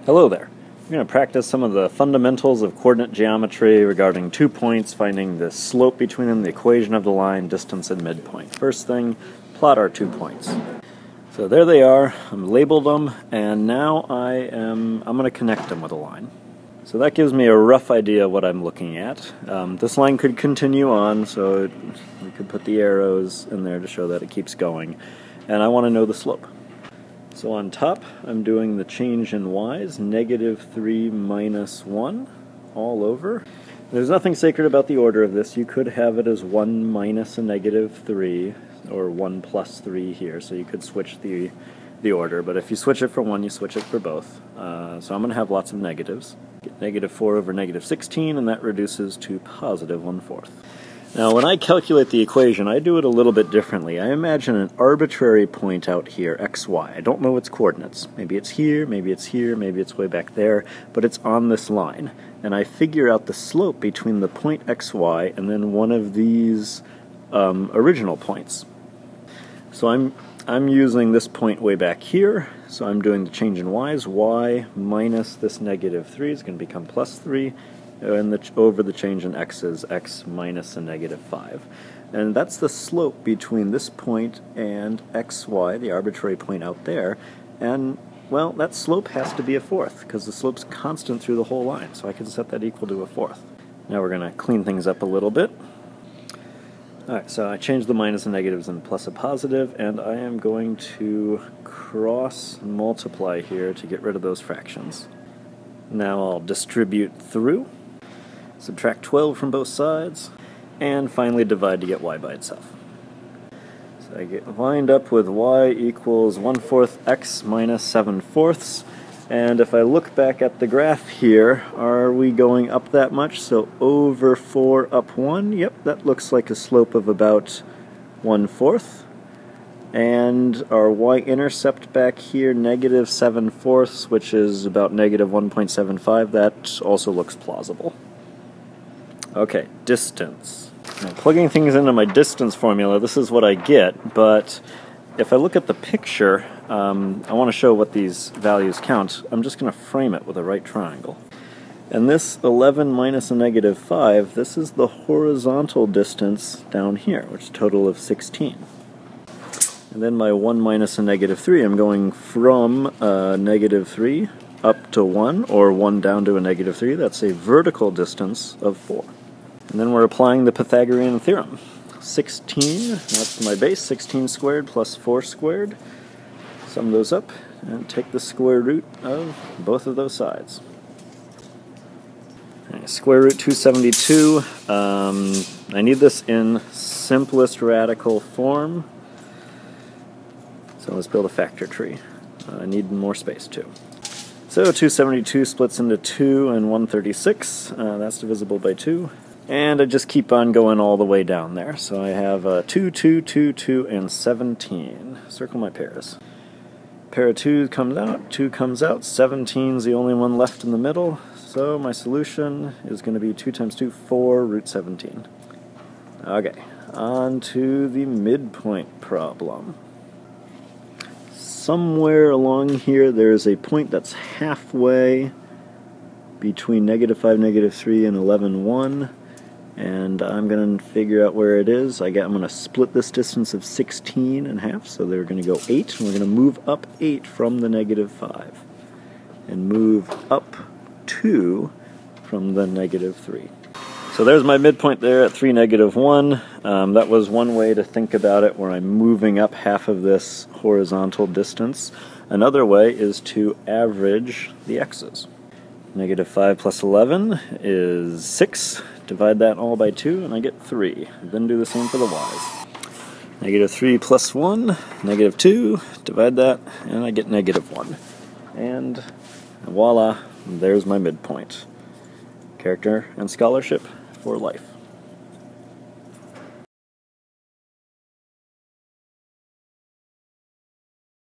Hello there. We're going to practice some of the fundamentals of coordinate geometry regarding 2 points, finding the slope between them, the equation of the line, distance, and midpoint. First thing, plot our 2 points. So there they are. I'm labeled them, and now I'm going to connect them with a line. So that gives me a rough idea of what I'm looking at. This line could continue on, so we could put the arrows in there to show that it keeps going. And I want to know the slope. So on top, I'm doing the change in y's, -3 minus 1, all over. There's nothing sacred about the order of this. You could have it as 1 minus a -3, or 1 plus 3 here, so you could switch the order, but if you switch it for one, you switch it for both. So I'm going to have lots of negatives. Get -4 over -16, and that reduces to positive 1/4. Now, when I calculate the equation, I do it a little bit differently. I imagine an arbitrary point out here, xy. I don't know its coordinates. Maybe it's here, maybe it's here, maybe it's way back there, but it's on this line. And I figure out the slope between the point xy and then one of these original points. So I'm using this point way back here, so I'm doing the change in y's. Y minus this -3 is going to become +3. And over the change in x is x minus a -5. And that's the slope between this point and xy, the arbitrary point out there. And, well, that slope has to be a 1/4, because the slope's constant through the whole line, so I can set that equal to a 1/4. Now we're going to clean things up a little bit. Alright, so I changed the minus and negatives and plus a positive, and I am going to cross multiply here to get rid of those fractions. Now I'll distribute through. Subtract 12 from both sides, and finally divide to get y by itself. So I wind up with y equals 1/4 x minus 7/4, and if I look back at the graph here, are we going up that much? So over 4 up 1, yep, that looks like a slope of about 1/4. And our y-intercept back here, -7/4, which is about -1.75, that also looks plausible. Okay, distance. Now, plugging things into my distance formula, this is what I get, but if I look at the picture, I want to show what these values count. I'm just going to frame it with a right triangle. And this 11 minus a -5, this is the horizontal distance down here, which is a total of 16. And then my 1 minus a -3, I'm going from -3 up to 1, or 1 down to a -3. That's a vertical distance of 4. And then we're applying the Pythagorean theorem. 16, that's my base, 16 squared plus 4 squared. Sum those up and take the square root of both of those sides. Square root 272. I need this in simplest radical form. So let's build a factor tree. I need more space too. So 272 splits into 2 and 136. That's divisible by 2. And I just keep on going all the way down there. So I have 2, 2, 2, 2, and 17. Circle my pairs. Pair of 2 comes out, 2 comes out, 17's the only one left in the middle. So my solution is going to be 2 times 2, 4, root 17. Okay, on to the midpoint problem. Somewhere along here there's a point that's halfway between -5, -3, and 11, 1. And I'm going to figure out where it is. I'm going to split this distance of 16 in half, so they're going to go 8. And we're going to move up 8 from the -5. And move up 2 from the -3. So there's my midpoint there at 3, -1. That was one way to think about it, where I'm moving up half of this horizontal distance. Another way is to average the x's. -5 plus 11 is 6. Divide that all by 2, and I get 3. Then do the same for the y's. -3 plus 1, -2. Divide that, and I get -1. And voila, there's my midpoint. Character and scholarship for life.